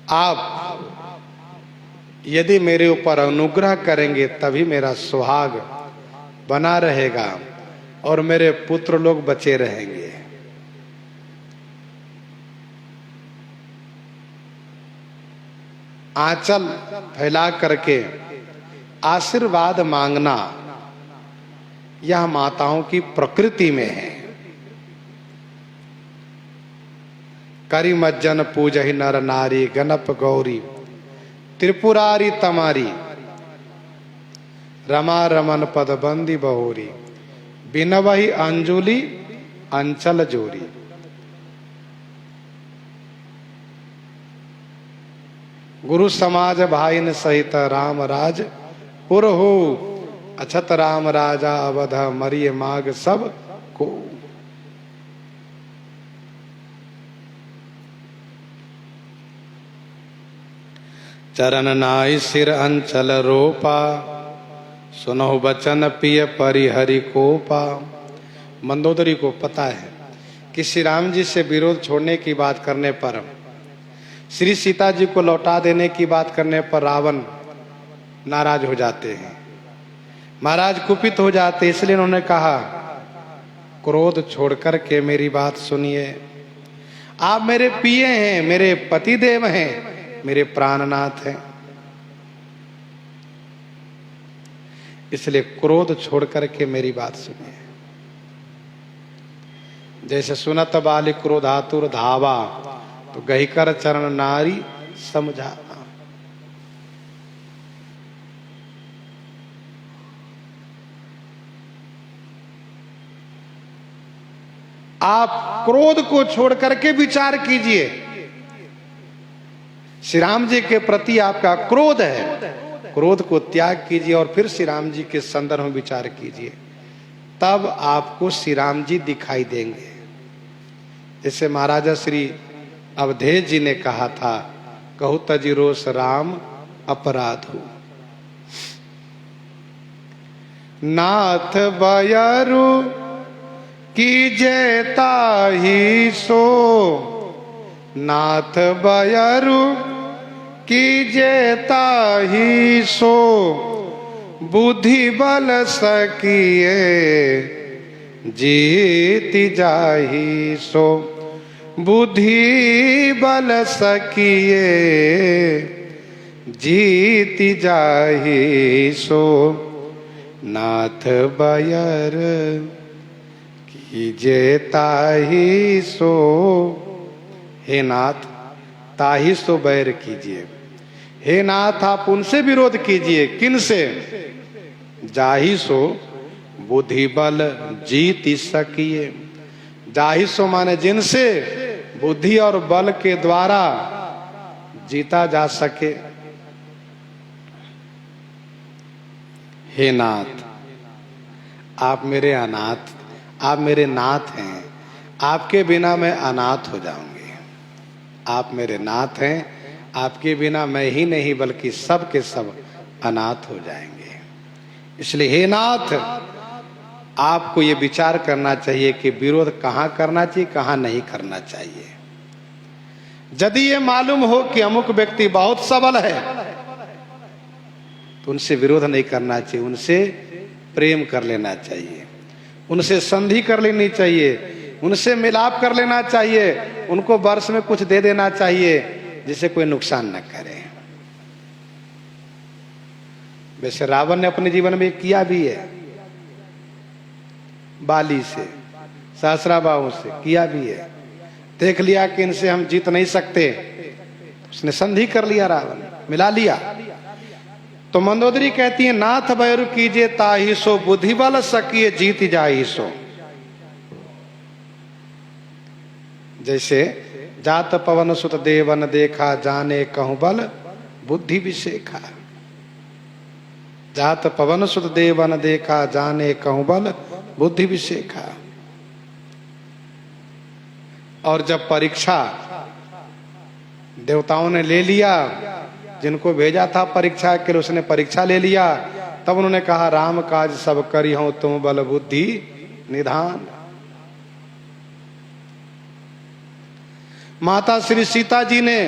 आप यदि मेरे ऊपर अनुग्रह करेंगे तभी मेरा सुहाग बना रहेगा और मेरे पुत्र लोग बचे रहेंगे। आंचल फैला करके आशीर्वाद मांगना यह माताओं की प्रकृति में है। करी मज्जन पूजहि नर नारी, गणप गौरी त्रिपुरारी तमारी, रमा रमन पदबंदी बहोरी, बिनवहि अंजुली अंचल जोरी। गुरु समाज भाईन सहित राम राज पुर हो, अछत राम राजा अवध मरिय माग सब को। चरण नाई सिर अंचल रोपा, सुनहु बचन पिय परिहरि कोपा। मंदोदरी को पता है कि श्री राम जी से विरोध छोड़ने की बात करने पर, श्री सीता जी को लौटा देने की बात करने पर रावण नाराज हो जाते हैं, महाराज कुपित हो जाते। इसलिए उन्होंने कहा, क्रोध छोड़कर के मेरी बात सुनिए। आप मेरे पिए हैं, मेरे पतिदेव हैं, मेरे प्राणनाथ हैं, इसलिए क्रोध छोड़कर के मेरी बात सुनिए। जैसे सुनत बालि क्रोधातुर धावा, तो गहिकर चरण नारी समझा। आप क्रोध को छोड़ करके विचार कीजिए। श्री राम जी के प्रति आपका क्रोध है, क्रोध को त्याग कीजिए और फिर श्री राम जी के संदर्भ में विचार कीजिए, तब आपको श्री राम जी दिखाई देंगे। जैसे महाराजा श्री अवधेश जी ने कहा था, कहु तजि रोष राम अपराधु। नाथ बयरु कीजे ताहि सो, नाथ बयरु कीजे ताहि सो, बुद्धि बल सकिए जीति जाहि सो, बुद्धि बल सकिए जीति जाहि सो, नाथ बयर कीजे ताहि सो। हे नाथ, ताहि सो बैर कीजिए। हे नाथ, आप उनसे विरोध कीजिए। किन से? जाहि सो बुद्धि बल जीति सकिए। जाहि सो माने जिनसे बुद्धि और बल के द्वारा जीता जा सके। हे नाथ, आप मेरे अनाथ, आप मेरे नाथ हैं, आपके बिना मैं अनाथ हो जाऊंगी। आप मेरे नाथ हैं, आपके बिना मैं ही नहीं बल्कि सब के सब अनाथ हो जाएंगे। इसलिए हे नाथ, आपको ये विचार करना चाहिए कि विरोध कहाँ करना चाहिए, कहाँ नहीं करना चाहिए। यदि ये मालूम हो कि अमुक व्यक्ति बहुत सबल है, तो उनसे विरोध नहीं करना चाहिए, उनसे प्रेम कर लेना चाहिए, उनसे संधि कर लेनी चाहिए, उनसे मिलाप कर लेना चाहिए, उनको वर्ष में कुछ दे देना चाहिए जिससे कोई नुकसान न करे। वैसे रावण ने अपने जीवन में किया भी है, बाली से, सहस्राबाहु से किया भी है। देख लिया कि इनसे हम जीत नहीं सकते, उसने संधि कर लिया, रावण मिला लिया। तो मंदोदरी कहती है, नाथ बैरु कीजे ताहि सो, बुद्धि बल सकिए जीत जाहि सो। जैसे जात पवन सुत देवन देखा, जाने कहूं बल बुद्धि विशेखा। जात पवन सुत देवन देखा, जाने कहूं बल बुद्धि विशेखा। और जब परीक्षा देवताओं ने ले लिया, जिनको भेजा था परीक्षा के लिए, उसने परीक्षा ले लिया, तब उन्होंने कहा, राम काज सब करी हूं, तुम बल बुद्धि निधान। माता श्री सीता जी ने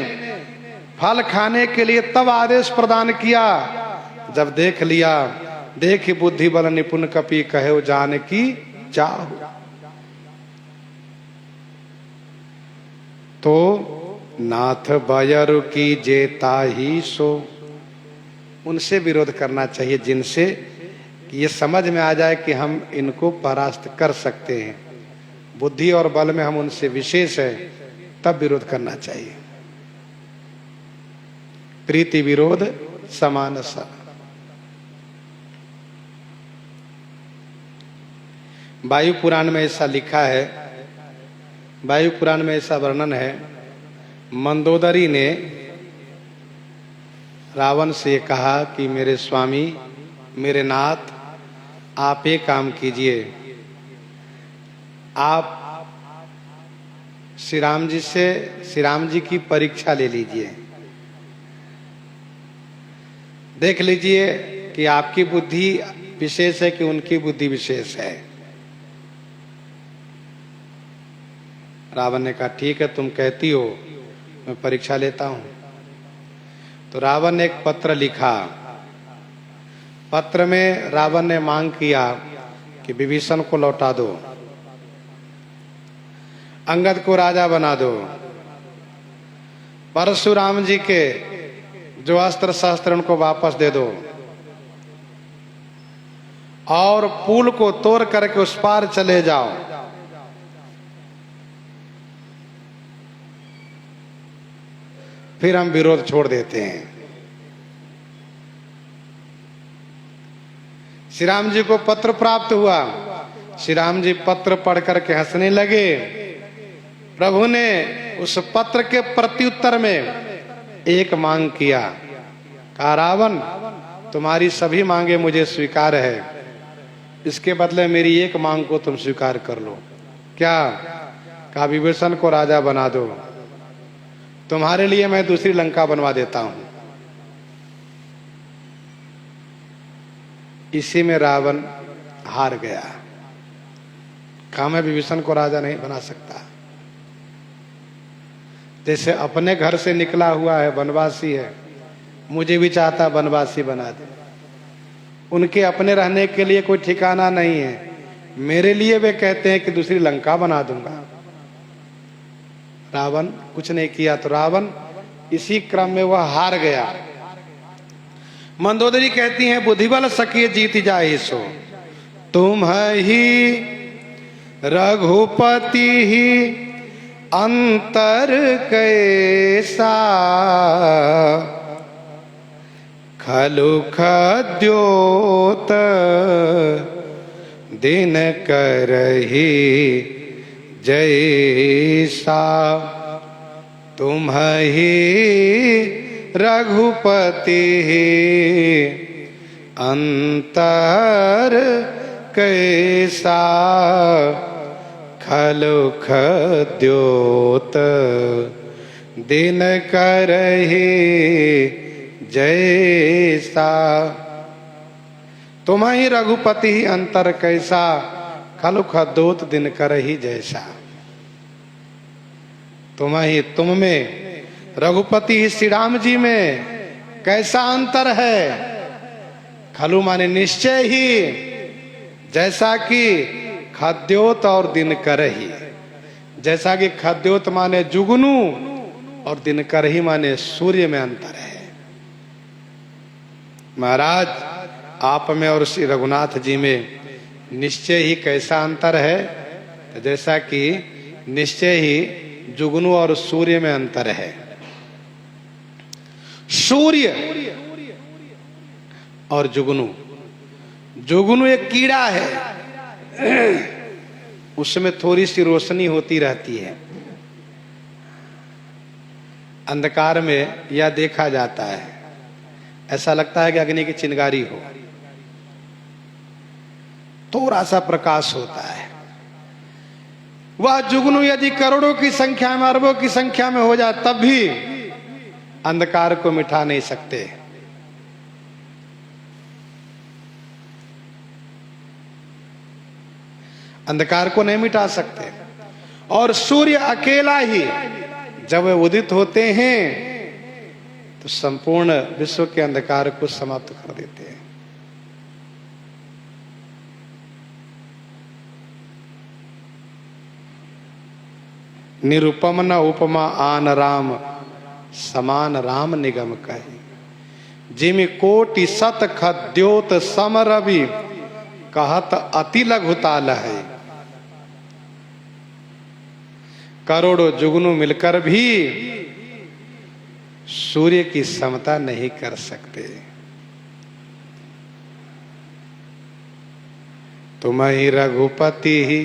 फल खाने के लिए तब आदेश प्रदान किया जब देख लिया, देख बुद्धि बल निपुण कपि कहे जान की चाहु। तो नाथ बयर की जेता ही सो, उनसे विरोध करना चाहिए जिनसे ये समझ में आ जाए कि हम इनको परास्त कर सकते हैं, बुद्धि और बल में हम उनसे विशेष है, तब विरोध करना चाहिए। प्रीति विरोध समान सा। वायु पुराण में ऐसा लिखा है, वायु पुराण में ऐसा वर्णन है, मंदोदरी ने रावण से कहा कि मेरे स्वामी, मेरे नाथ, आप एक काम कीजिए, आप श्री राम जी से, श्री राम जी की परीक्षा ले लीजिए, देख लीजिए कि आपकी बुद्धि विशेष है कि उनकी बुद्धि विशेष है। रावण ने कहा, ठीक है, तुम कहती हो, मैं परीक्षा लेता हूं। तो रावण ने एक पत्र लिखा। पत्र में रावण ने मांग किया कि विभीषण को लौटा दो, अंगद को राजा बना दो, परशुराम जी के जो अस्त्र शस्त्र उनको वापस दे दो, और पुल को तोड़ करके उस पार चले जाओ। फिर हम विरोध छोड़ देते हैं। श्री राम जी को पत्र प्राप्त हुआ। श्री राम जी पत्र पढ़ करके हंसने लगे। प्रभु ने उस पत्र के प्रत्युत्तर में एक मांग किया। कहा, रावण, तुम्हारी सभी मांगे मुझे स्वीकार है, इसके बदले मेरी एक मांग को तुम स्वीकार कर लो। क्या? कहा, विभीषण को राजा बना दो, तुम्हारे लिए मैं दूसरी लंका बनवा देता हूं। इसी में रावण हार गया। कहा, मैं विभीषण को राजा नहीं बना सकता। जैसे अपने घर से निकला हुआ है, वनवासी है, मुझे भी चाहता वनवासी बना दे। उनके अपने रहने के लिए कोई ठिकाना नहीं है, मेरे लिए वे कहते हैं कि दूसरी लंका बना दूंगा। रावण कुछ नहीं किया, तो रावण इसी क्रम में वह हार गया। मंदोदरी कहती हैं, बुद्धिबल सकिए जीत जाए सो, तुम ही रघुपति ही अंतर कैसा, खलु खद्योत दिन करही जैसा, तुम ही रघुपति अंतर कैसा, खलु खद्योत दिन करही जैसा, तुम ही रघुपति ही अंतर कैसा, खलु खद्योत दिन करही जैसा। तुम ही, तुम में, रघुपति ही श्री राम जी में कैसा अंतर है। खलु माने निश्चय ही, जैसा कि खद्योत और दिनकरही। जैसा कि खद्योत माने जुगनू और दिनकरही माने सूर्य में अंतर है। महाराज, आप में और श्री रघुनाथ जी में निश्चय ही कैसा अंतर है, तो जैसा कि निश्चय ही जुगनू और सूर्य में अंतर है। सूर्य और जुगनू, जुगनू एक कीड़ा है, उसमें थोड़ी सी रोशनी होती रहती है, अंधकार में यह देखा जाता है, ऐसा लगता है कि अग्नि की चिंगारी हो, थोड़ा सा प्रकाश होता है। वह जुगनू यदि करोड़ों की संख्या में, अरबों की संख्या में हो जाए तब भी अंधकार को मिटा नहीं सकते। अंधकार को नहीं मिटा सकते। और सूर्य अकेला ही जब वे उदित होते हैं तो संपूर्ण विश्व के अंधकार को समाप्त कर देते हैं। निरुपम न उपमा आन राम, समान राम निगम कहे, जिमि कोटि सत खद्योत सम रवि, कहत अति लघुताल है। करोड़ों जुगनू मिलकर भी सूर्य की समता नहीं कर सकते। तुम ही रघुपति ही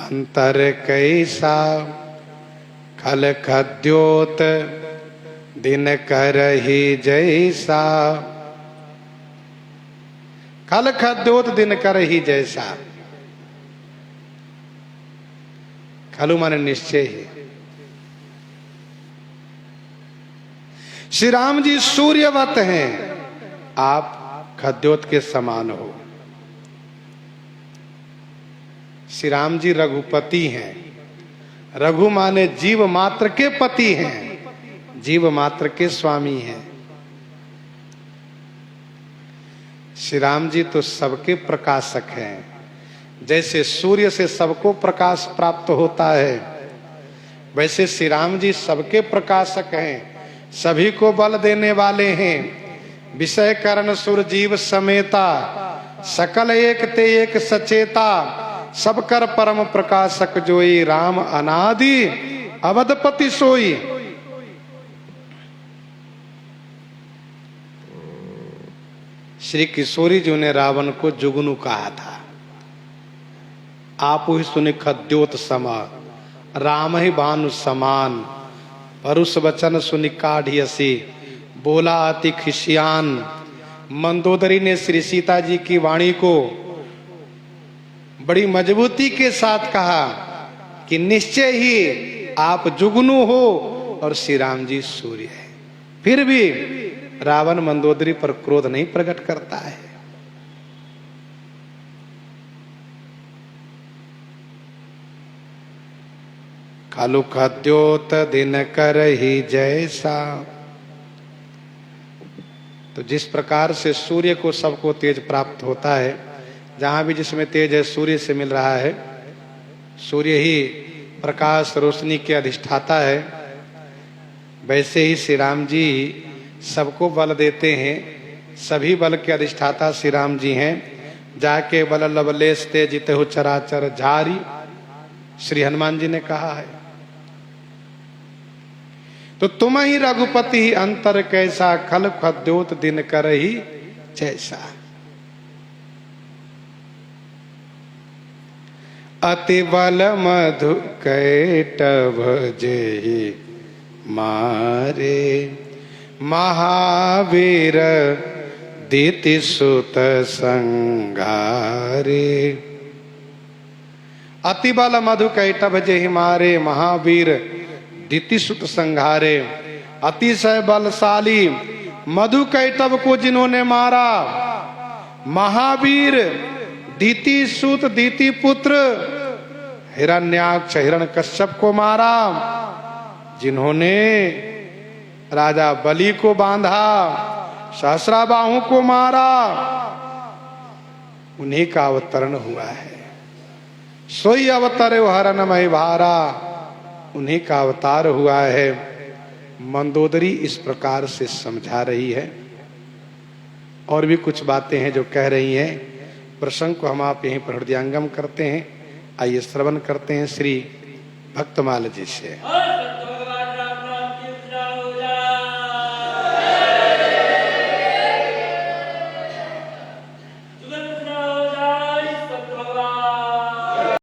अंतर कैसा, खल खद्योत दिन करही जैसा, खल खद्योत दिन करही जैसा। खलु माने निश्चय ही। श्री राम जी सूर्यवत हैं, आप खद्योत के समान हो। श्री राम जी रघुपति हैं। रघु माने जीव मात्र के पति हैं, जीव मात्र के स्वामी हैं। श्री राम जी तो सबके प्रकाशक हैं। जैसे सूर्य से सबको प्रकाश प्राप्त होता है, वैसे श्री राम जी सबके प्रकाशक हैं, सभी को बल देने वाले हैं। विषय करण सुर जीव समेता, सकल एक ते एक सचेता, सब कर परम प्रकाशक जोई, राम अनादि अवधपति सोई। श्री किशोरी जी ने रावण को जुगनू कहा था। आप ही सुनि खद्योत समा, राम ही भानु समान, परुष वचन सुनि काढ़ियसी, बोला अति खिसियान। मंदोदरी ने श्री सीता जी की वाणी को बड़ी मजबूती के साथ कहा कि निश्चय ही आप जुगनू हो और श्री राम जी सूर्य है। फिर भी रावण मंदोदरी पर क्रोध नहीं प्रकट करता है। कालु खद्योत दिन कर ही जैसा। तो जिस प्रकार से सूर्य को सबको तेज प्राप्त होता है, जहां भी जिसमें तेज है सूर्य से मिल रहा है, सूर्य ही प्रकाश रोशनी के अधिष्ठाता है, वैसे ही श्री राम जी सबको बल देते हैं। सभी बल के अधिष्ठाता श्री राम जी हैं। जाके बल लवलेश ते जिते हो चराचर झारी, श्री हनुमान जी ने कहा है। तो तुम ही रघुपति ही अंतर कैसा, खल खद्योत दिन कर ही जैसा। अति बल मधु कैटभ जेहि मारे, महावीर दिति सुत संघारे। अति बल मधु कैटभ जेहि मारे, महावीर दिति सुत संघारे। अतिशय बलशाली मधु कैटभ को जिन्होंने मारा, महावीर दिति सुत दिति पुत्र हिरण्याक्ष हिरण्यकश्यप को मारा, जिन्होंने राजा बलि को बांधा, सहस्राबाहु को मारा, उन्हीं का अवतरण हुआ है। सोई अवतर हरणमय भारा, उन्हीं का अवतार हुआ है। मंदोदरी इस प्रकार से समझा रही है। और भी कुछ बातें हैं जो कह रही हैं। प्रसंग को हम आप यहीं पर हृदयंगम करते हैं। आइए श्रवण करते हैं श्री भक्तमाल जी से।